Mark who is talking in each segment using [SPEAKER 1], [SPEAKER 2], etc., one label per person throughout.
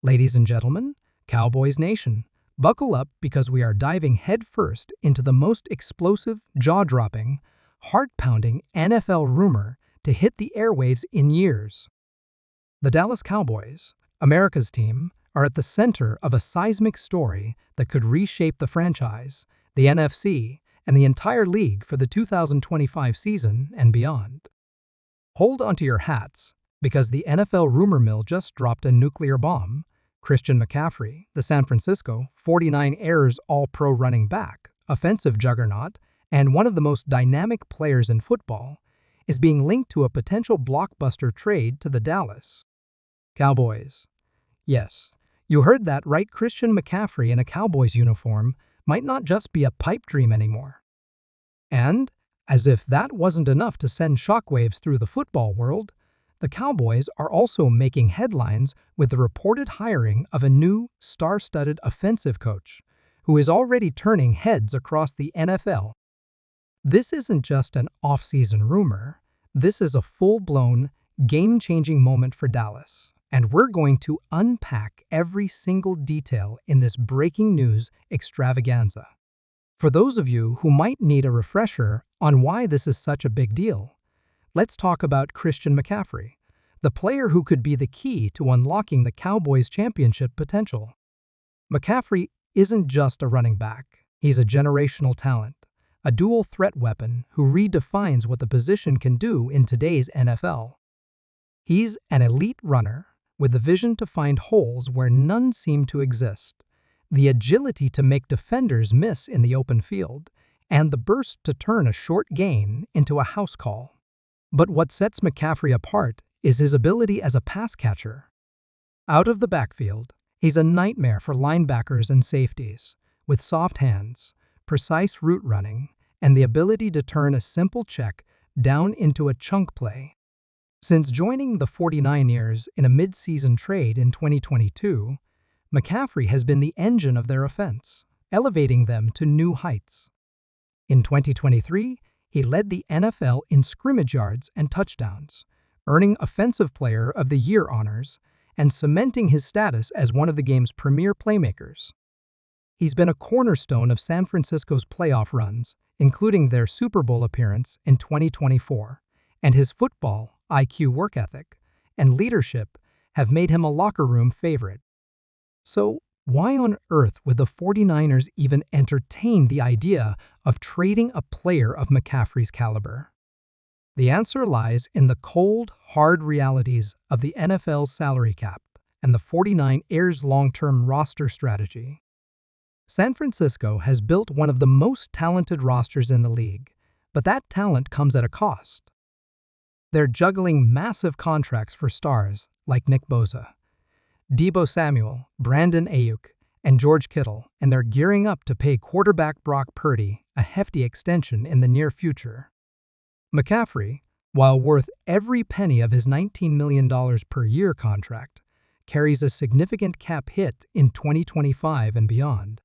[SPEAKER 1] Ladies and gentlemen, Cowboys Nation, buckle up because we are diving headfirst into the most explosive, jaw-dropping, heart-pounding NFL rumor to hit the airwaves in years. The Dallas Cowboys, America's team, are at the center of a seismic story that could reshape the franchise, the NFC, and the entire league for the 2025 season and beyond. Hold onto your hats, because the NFL rumor mill just dropped a nuclear bomb. Christian McCaffrey, the San Francisco 49ers All-Pro running back, offensive juggernaut, and one of the most dynamic players in football, is being linked to a potential blockbuster trade to the Dallas Cowboys. Yes, you heard that right. Christian McCaffrey in a Cowboys uniform might not just be a pipe dream anymore. And, as if that wasn't enough to send shockwaves through the football world, the Cowboys are also making headlines with the reported hiring of a new, star-studded offensive coach, who is already turning heads across the NFL. This isn't just an off-season rumor. This is a full-blown, game-changing moment for Dallas, and we're going to unpack every single detail in this breaking news extravaganza. For those of you who might need a refresher on why this is such a big deal, let's talk about Christian McCaffrey, the player who could be the key to unlocking the Cowboys' championship potential. McCaffrey isn't just a running back. He's a generational talent, a dual threat weapon who redefines what the position can do in today's NFL. He's an elite runner with the vision to find holes where none seem to exist, the agility to make defenders miss in the open field, and the burst to turn a short gain into a house call. But what sets McCaffrey apart is his ability as a pass catcher. Out of the backfield, he's a nightmare for linebackers and safeties, with soft hands, precise route running, and the ability to turn a simple check down into a chunk play. Since joining the 49ers in a mid-season trade in 2022, McCaffrey has been the engine of their offense, elevating them to new heights. In 2023, he led the NFL in scrimmage yards and touchdowns, earning Offensive Player of the Year honors and cementing his status as one of the game's premier playmakers. He's been a cornerstone of San Francisco's playoff runs, including their Super Bowl appearance in 2024, and his football IQ, work ethic, and leadership have made him a locker room favorite. So, why on earth would the 49ers even entertain the idea of trading a player of McCaffrey's caliber? The answer lies in the cold, hard realities of the NFL's salary cap and the 49ers' long-term roster strategy. San Francisco has built one of the most talented rosters in the league, but that talent comes at a cost. They're juggling massive contracts for stars like Nick Bosa, Deebo Samuel, Brandon Ayuk, and George Kittle, and they're gearing up to pay quarterback Brock Purdy a hefty extension in the near future. McCaffrey, while worth every penny of his $19 million per year contract, carries a significant cap hit in 2025 and beyond.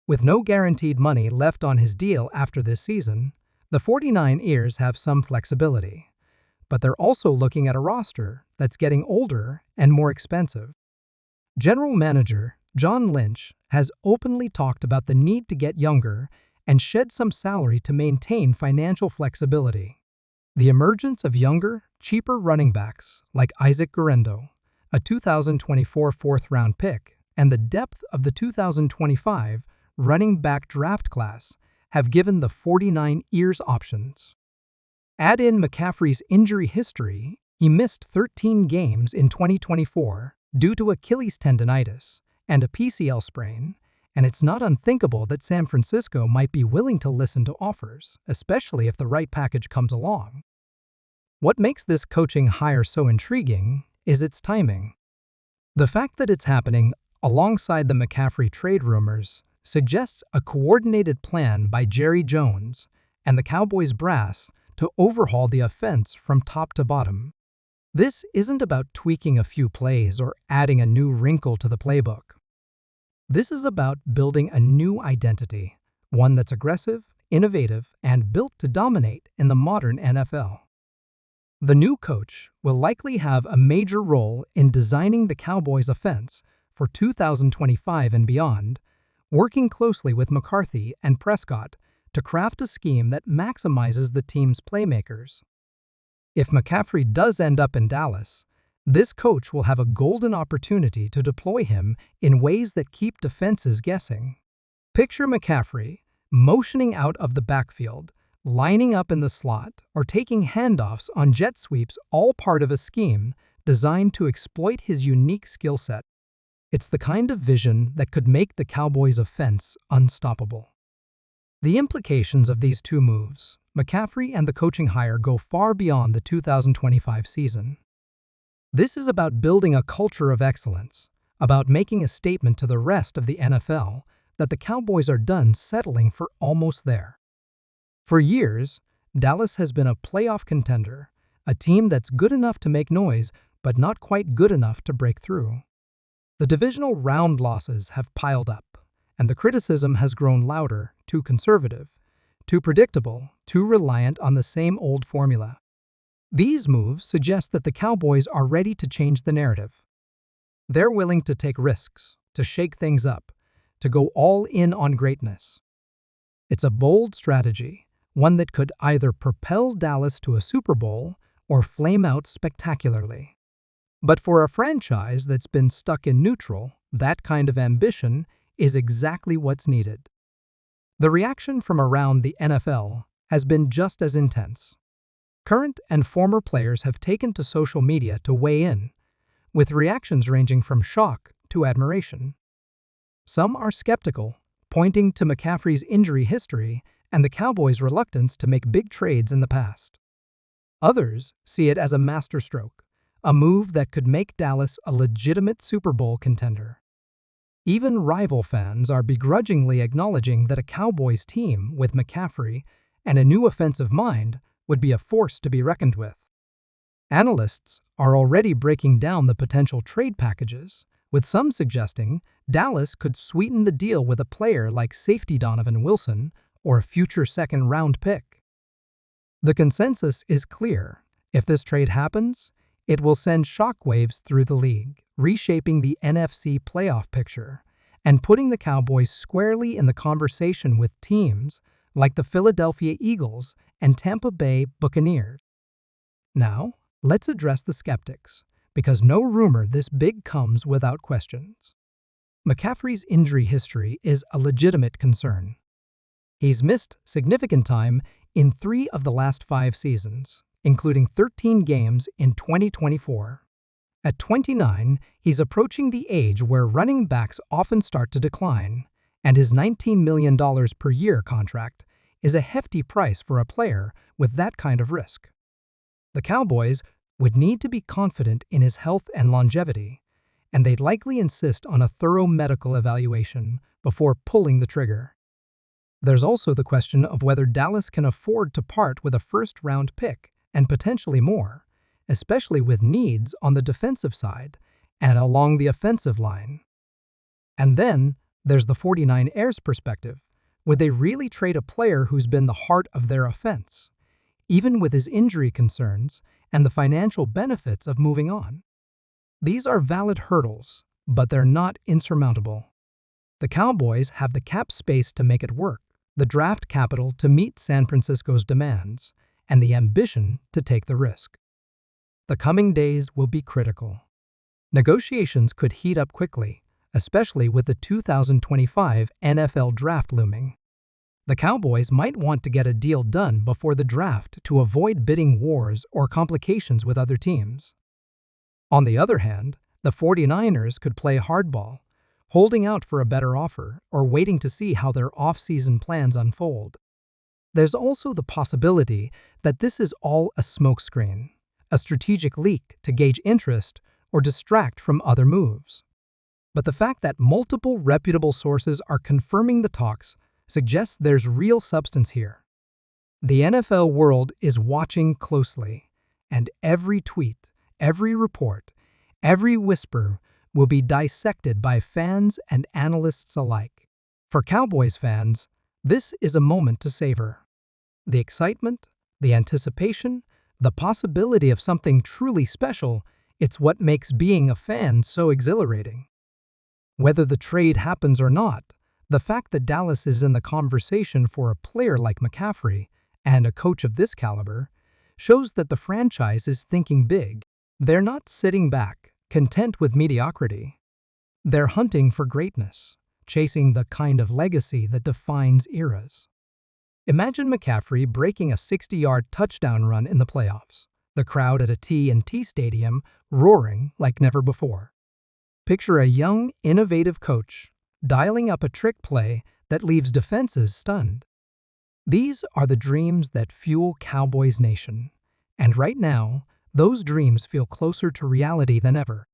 [SPEAKER 1] With no guaranteed money left on his deal after this season, the 49ers have some flexibility, but they're also looking at a roster that's getting older and more expensive. General Manager John Lynch has openly talked about the need to get younger and shed some salary to maintain financial flexibility. The emergence of younger, cheaper running backs like Isaac Guerendo, a 2024 fourth-round pick, and the depth of the 2025 running back draft class have given the 49ers options. Add in McCaffrey's injury history. He missed 13 games in 2024 due to Achilles tendonitis and a PCL sprain, and it's not unthinkable that San Francisco might be willing to listen to offers, especially if the right package comes along. What makes this coaching hire so intriguing is its timing. The fact that it's happening alongside the McCaffrey trade rumors suggests a coordinated plan by Jerry Jones and the Cowboys brass to overhaul the offense from top to bottom. This isn't about tweaking a few plays or adding a new wrinkle to the playbook. This is about building a new identity, one that's aggressive, innovative, and built to dominate in the modern NFL. The new coach will likely have a major role in designing the Cowboys' offense for 2025 and beyond, working closely with McCarthy and Prescott to craft a scheme that maximizes the team's playmakers. If McCaffrey does end up in Dallas, this coach will have a golden opportunity to deploy him in ways that keep defenses guessing. Picture McCaffrey motioning out of the backfield, lining up in the slot, or taking handoffs on jet sweeps, all part of a scheme designed to exploit his unique skill set. It's the kind of vision that could make the Cowboys' offense unstoppable. The implications of these two moves, McCaffrey and the coaching hire, go far beyond the 2025 season. This is about building a culture of excellence, about making a statement to the rest of the NFL that the Cowboys are done settling for almost there. For years, Dallas has been a playoff contender, a team that's good enough to make noise but not quite good enough to break through. The divisional round losses have piled up, and the criticism has grown louder, too conservative, too predictable, too reliant on the same old formula. These moves suggest that the Cowboys are ready to change the narrative. They're willing to take risks, to shake things up, to go all in on greatness. It's a bold strategy, one that could either propel Dallas to a Super Bowl or flame out spectacularly. But for a franchise that's been stuck in neutral, that kind of ambition is exactly what's needed. The reaction from around the NFL has been just as intense. Current and former players have taken to social media to weigh in, with reactions ranging from shock to admiration. Some are skeptical, pointing to McCaffrey's injury history and the Cowboys' reluctance to make big trades in the past. Others see it as a masterstroke, a move that could make Dallas a legitimate Super Bowl contender. Even rival fans are begrudgingly acknowledging that a Cowboys team with McCaffrey and a new offensive mind would be a force to be reckoned with. Analysts are already breaking down the potential trade packages, with some suggesting Dallas could sweeten the deal with a player like safety Donovan Wilson or a future second-round pick. The consensus is clear. If this trade happens, it will send shockwaves through the league, reshaping the NFC playoff picture and putting the Cowboys squarely in the conversation with teams like the Philadelphia Eagles and Tampa Bay Buccaneers. Now, let's address the skeptics, because no rumor this big comes without questions. McCaffrey's injury history is a legitimate concern. He's missed significant time in 3 of the last 5 seasons, including 13 games in 2024. At 29, he's approaching the age where running backs often start to decline, and his $19 million per year contract is a hefty price for a player with that kind of risk. The Cowboys would need to be confident in his health and longevity, and they'd likely insist on a thorough medical evaluation before pulling the trigger. There's also the question of whether Dallas can afford to part with a first-round pick and potentially more, especially with needs on the defensive side and along the offensive line. And then there's the 49ers perspective. Would they really trade a player who's been the heart of their offense, even with his injury concerns and the financial benefits of moving on? These are valid hurdles, but they're not insurmountable. The Cowboys have the cap space to make it work, the draft capital to meet San Francisco's demands, and the ambition to take the risk. The coming days will be critical. Negotiations could heat up quickly, especially with the 2025 NFL Draft looming. The Cowboys might want to get a deal done before the draft to avoid bidding wars or complications with other teams. On the other hand, the 49ers could play hardball, holding out for a better offer or waiting to see how their off-season plans unfold. There's also the possibility that this is all a smokescreen, a strategic leak to gauge interest or distract from other moves. But the fact that multiple reputable sources are confirming the talks suggests there's real substance here. The NFL world is watching closely, and every tweet, every report, every whisper will be dissected by fans and analysts alike. For Cowboys fans, this is a moment to savor. The excitement, the anticipation, The possibility of something truly special, it's what makes being a fan so exhilarating. Whether the trade happens or not, the fact that Dallas is in the conversation for a player like McCaffrey and a coach of this caliber shows that the franchise is thinking big. They're not sitting back, content with mediocrity. They're hunting for greatness, chasing the kind of legacy that defines eras. Imagine McCaffrey breaking a 60-yard touchdown run in the playoffs, the crowd at a T&T stadium roaring like never before. Picture a young, innovative coach dialing up a trick play that leaves defenses stunned. These are the dreams that fuel Cowboys Nation, and right now, those dreams feel closer to reality than ever.